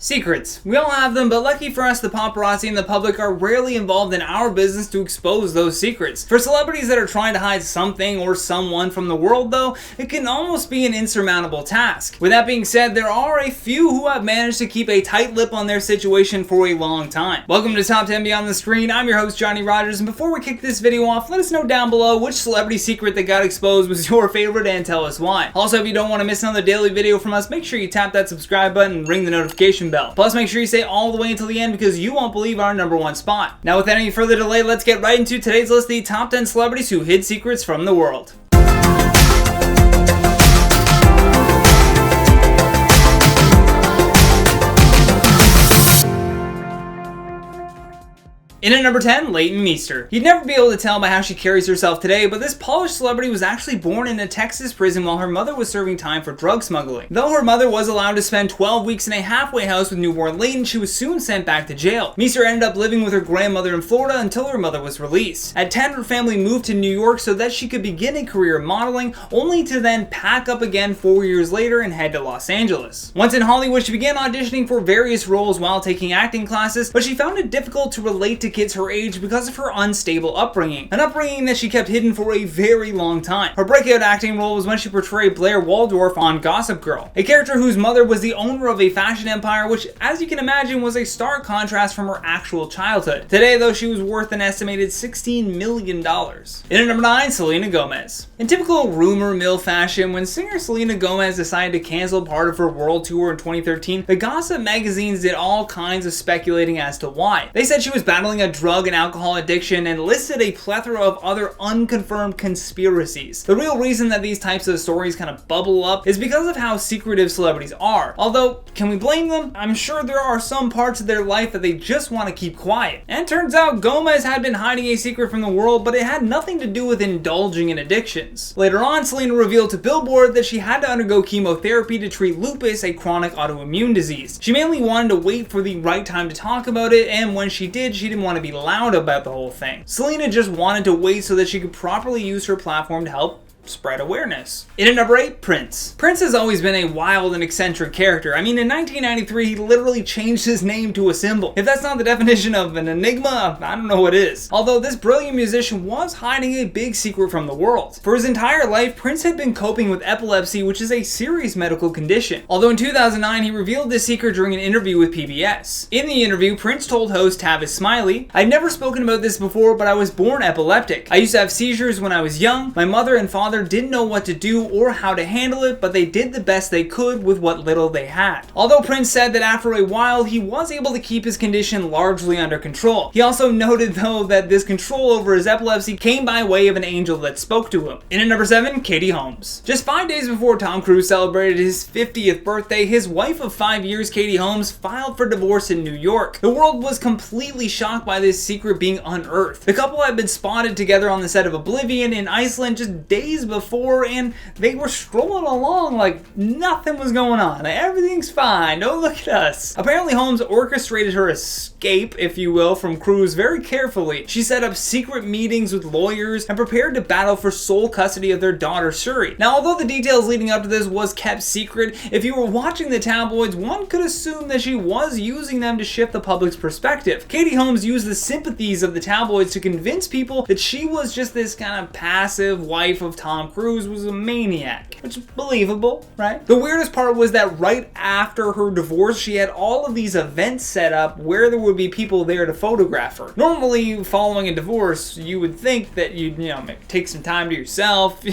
Secrets. We all have them, but lucky for us, the paparazzi and the public are rarely involved in our business to expose those secrets. For celebrities that are trying to hide something or someone from the world, though, it can almost be an insurmountable task. With that being said, there are a few who have managed to keep a tight lip on their situation for a long time. Welcome to Top 10 Beyond the Screen. I'm your host, Johnny Rogers, and before we kick this video off, let us know down below which celebrity secret that got exposed was your favorite and tell us why. Also, if you don't want to miss another daily video from us, make sure you tap that subscribe button and ring the notification bell. Plus, make sure you stay all the way until the end because you won't believe our #1 spot. Now, without any further delay, let's get right into today's list, the top 10 celebrities who hid secrets from the world. In at number 10, Leighton Meester. You'd never be able to tell by how she carries herself today, but this polished celebrity was actually born in a Texas prison while her mother was serving time for drug smuggling. Though her mother was allowed to spend 12 weeks in a halfway house with newborn Leighton, she was soon sent back to jail. Meester ended up living with her grandmother in Florida until her mother was released. At 10, her family moved to New York so that she could begin a career in modeling, only to then pack up again 4 years later and head to Los Angeles. Once in Hollywood, she began auditioning for various roles while taking acting classes, but she found it difficult to relate to kids her age because of her unstable upbringing, an upbringing that she kept hidden for a very long time. Her breakout acting role was when she portrayed Blair Waldorf on Gossip Girl, a character whose mother was the owner of a fashion empire, which, as you can imagine, was a stark contrast from her actual childhood. Today, though, she was worth an estimated $16 million. In at number 9, Selena Gomez. In typical rumor mill fashion, when singer Selena Gomez decided to cancel part of her world tour in 2013, the gossip magazines did all kinds of speculating as to why. They said she was battling a drug and alcohol addiction and listed a plethora of other unconfirmed conspiracies. The real reason that these types of stories kind of bubble up is because of how secretive celebrities are. Although, can we blame them? I'm sure there are some parts of their life that they just want to keep quiet. And it turns out Gomez had been hiding a secret from the world, but it had nothing to do with indulging in addictions. Later on, Selena revealed to Billboard that she had to undergo chemotherapy to treat lupus, a chronic autoimmune disease. She mainly wanted to wait for the right time to talk about it, and when she did, she didn't want to be loud about the whole thing. Selena just wanted to wait so that she could properly use her platform to help spread awareness. In at number 8, Prince. Prince has always been a wild and eccentric character. I mean, in 1993, he literally changed his name to a symbol. If that's not the definition of an enigma, I don't know what is. Although this brilliant musician was hiding a big secret from the world. For his entire life, Prince had been coping with epilepsy, which is a serious medical condition. Although in 2009, he revealed this secret during an interview with PBS. In the interview, Prince told host Tavis Smiley, "I'd never spoken about this before, but I was born epileptic. I used to have seizures when I was young. My mother and father didn't know what to do or how to handle it, but they did the best they could with what little they had." Although Prince said that after a while he was able to keep his condition largely under control. He also noted though that this control over his epilepsy came by way of an angel that spoke to him. In at number 7, Katie Holmes. Just 5 days before Tom Cruise celebrated his 50th birthday, his wife of 5 years, Katie Holmes, filed for divorce in New York. The world was completely shocked by this secret being unearthed. The couple had been spotted together on the set of Oblivion in Iceland just days before, and they were strolling along like nothing was going on. Like, everything's fine. Don't look at us. Apparently, Holmes orchestrated her escape, if you will, from Cruise very carefully. She set up secret meetings with lawyers and prepared to battle for sole custody of their daughter, Shuri. Now, although the details leading up to this was kept secret, if you were watching the tabloids, one could assume that she was using them to shift the public's perspective. Katie Holmes used the sympathies of the tabloids to convince people that she was just this kind of passive wife of Tom Cruise was a maniac, which is believable, right? The weirdest part was that right after her divorce, she had all of these events set up where there would be people there to photograph her. Normally, following a divorce, you would think that you'd, take some time to yourself,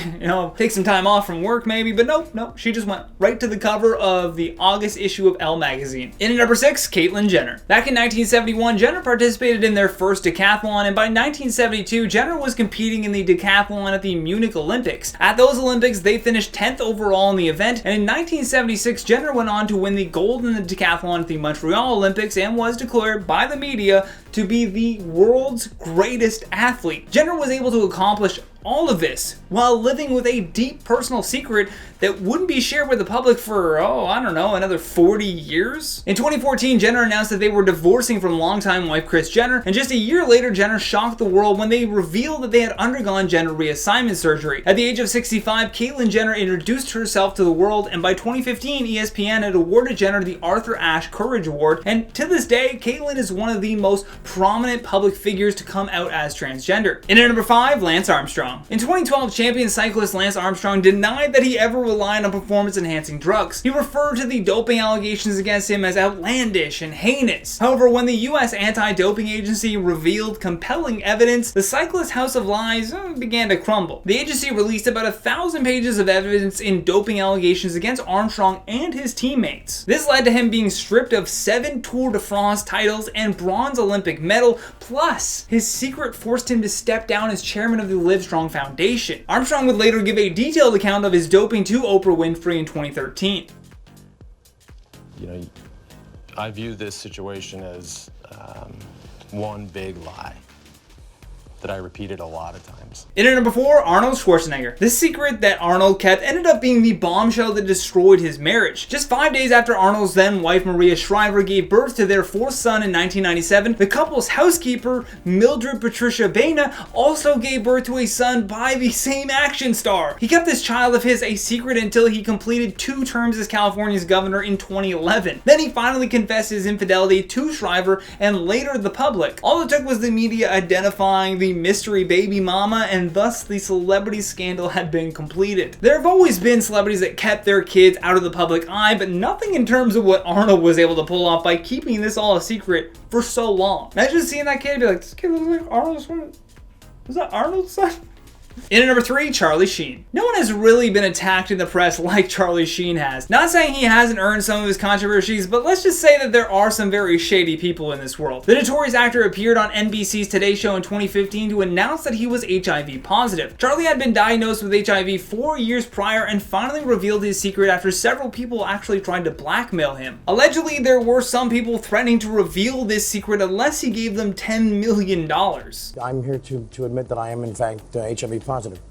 take some time off from work maybe, but nope, she just went right to the cover of the August issue of Elle magazine. In at number 6, Caitlyn Jenner. Back in 1971, Jenner participated in their first decathlon, and by 1972, Jenner was competing in the decathlon at the Munich Olympics. At those Olympics, they finished 10th overall in the event, and in 1976, Jenner went on to win the gold in the decathlon at the Montreal Olympics and was declared by the media to be the world's greatest athlete. Jenner was able to accomplish all of this while living with a deep personal secret that wouldn't be shared with the public for, I don't know, another 40 years? In 2014, Jenner announced that they were divorcing from longtime wife Kris Jenner, and just a year later, Jenner shocked the world when they revealed that they had undergone gender reassignment surgery. At the age of 65, Caitlyn Jenner introduced herself to the world, and by 2015, ESPN had awarded Jenner the Arthur Ashe Courage Award, and to this day, Caitlyn is one of the most prominent public figures to come out as transgender. In at number 5, Lance Armstrong. In 2012, champion cyclist Lance Armstrong denied that he ever relied on performance-enhancing drugs. He referred to the doping allegations against him as outlandish and heinous. However, when the US Anti-Doping Agency revealed compelling evidence, the cyclist's house of lies began to crumble. The agency released about 1,000 pages of evidence in doping allegations against Armstrong and his teammates. This led to him being stripped of 7 Tour de France titles and bronze Olympic medal, plus his secret forced him to step down as chairman of the Livestrong Foundation. Armstrong would later give a detailed account of his doping to Oprah Winfrey in 2013. You know, I view this situation as one big lie that I repeated a lot of times. In at number 4, Arnold Schwarzenegger. The secret that Arnold kept ended up being the bombshell that destroyed his marriage. Just 5 days after Arnold's then wife Maria Shriver gave birth to their 4th son in 1997, the couple's housekeeper, Mildred Patricia Baina, also gave birth to a son by the same action star. He kept this child of his a secret until he completed 2 terms as California's governor in 2011. Then he finally confessed his infidelity to Shriver and later the public. All it took was the media identifying the mystery baby mama, and thus the celebrity scandal had been completed. There have always been celebrities that kept their kids out of the public eye, but nothing in terms of what Arnold was able to pull off by keeping this all a secret for so long. Imagine seeing that kid and be like, this kid looks like Arnold's son. Was that Arnold's son? In at number 3, Charlie Sheen. No one has really been attacked in the press like Charlie Sheen has. Not saying he hasn't earned some of his controversies, but let's just say that there are some very shady people in this world. The notorious actor appeared on NBC's Today Show in 2015 to announce that he was HIV positive. Charlie had been diagnosed with HIV 4 years prior and finally revealed his secret after several people actually tried to blackmail him. Allegedly, there were some people threatening to reveal this secret unless he gave them $10 million. I'm here to admit that I am in fact HIV positive,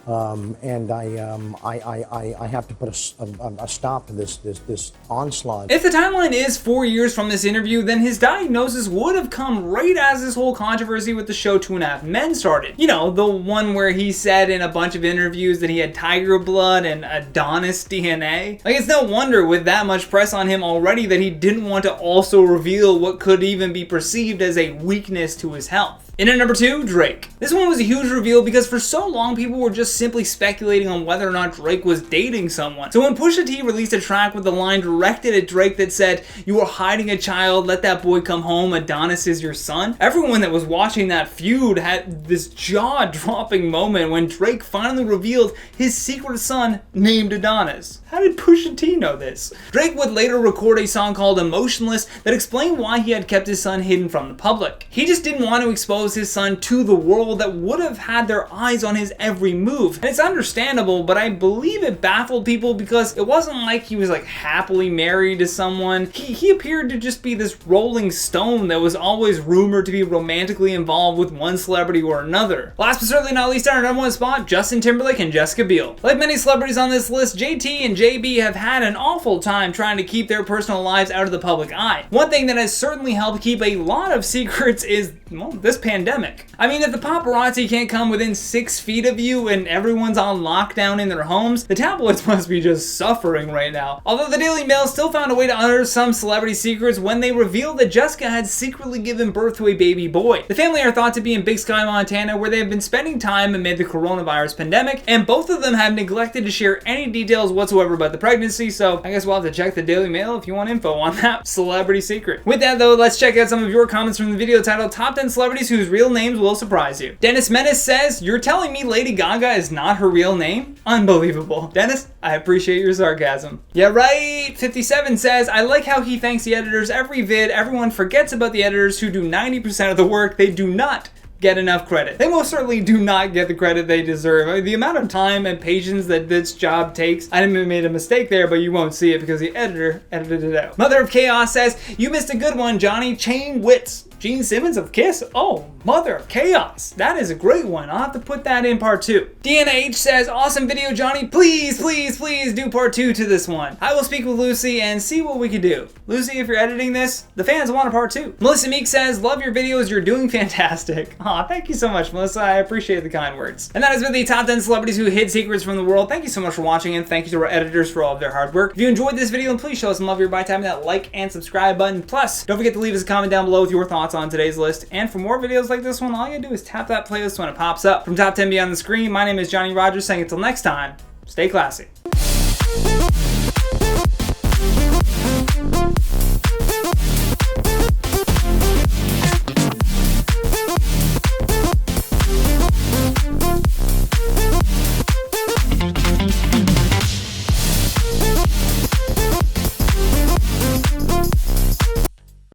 and I have to put a stop to this onslaught. If the timeline is 4 years from this interview, then his diagnosis would have come right as this whole controversy with the show 2.5 Men started. You know, the one where he said in a bunch of interviews that he had tiger blood and Adonis DNA. Like, it's no wonder with that much press on him already that he didn't want to also reveal what could even be perceived as a weakness to his health. In at number 2, Drake. This one was a huge reveal because for so long people were just simply speculating on whether or not Drake was dating someone. So when Pusha T released a track with the line directed at Drake that said, "You are hiding a child, let that boy come home, Adonis is your son," everyone that was watching that feud had this jaw-dropping moment when Drake finally revealed his secret son named Adonis. How did Pusha T know this? Drake would later record a song called Emotionless that explained why he had kept his son hidden from the public. He just didn't want to expose his son to the world that would have had their eyes on his every move. And it's understandable, but I believe it baffled people because it wasn't like he was like happily married to someone. He appeared to just be this rolling stone that was always rumored to be romantically involved with one celebrity or another. Last but certainly not least, on our number 1 spot, Justin Timberlake and Jessica Biel. Like many celebrities on this list, JT and JB have had an awful time trying to keep their personal lives out of the public eye. One thing that has certainly helped keep a lot of secrets is, well, this pandemic. I mean, if the paparazzi can't come within 6 feet of you and everyone's on lockdown in their homes, the tabloids must be just suffering right now. Although the Daily Mail still found a way to unearth some celebrity secrets when they revealed that Jessica had secretly given birth to a baby boy. The family are thought to be in Big Sky, Montana, where they have been spending time amid the coronavirus pandemic, and both of them have neglected to share any details whatsoever about the pregnancy, so I guess we'll have to check the Daily Mail if you want info on that celebrity secret. With that though, let's check out some of your comments from the video titled Top 10 Celebrities Whose Real Names Will Surprise You. Dennis Menace says, "You're telling me Lady Gaga is not her real name? Unbelievable." Dennis, I appreciate your sarcasm. Yeah, right. 57 says, "I like how he thanks the editors every vid. Everyone forgets about the editors who do 90% of the work. They do not get enough credit. They most certainly do not get the credit they deserve. I mean, the amount of time and patience that this job takes, I made a mistake there, but you won't see it because the editor edited it out. Mother of Chaos says, you missed a good one, Johnny. Chain Wits. Gene Simmons of Kiss. Oh, Mother of Chaos. That is a great one. I'll have to put that in part 2. Deanna H says, awesome video, Johnny. Please, please, please do part 2 to this one. I will speak with Lucy and see what we can do. Lucy, if you're editing this, the fans want a part 2. Melissa Meek says, love your videos. You're doing fantastic. Aw, thank you so much, Melissa. I appreciate the kind words. And that has been the top 10 celebrities who hid secrets from the world. Thank you so much for watching, and thank you to our editors for all of their hard work. If you enjoyed this video, then please show us some love here by tapping that like and subscribe button. Plus, don't forget to leave us a comment down below with your thoughts on today's list. And for more videos like this one, all you gotta do is tap that playlist when it pops up. From Top 10 Beyond the Screen, my name is Johnny Rogers saying until next time, stay classy.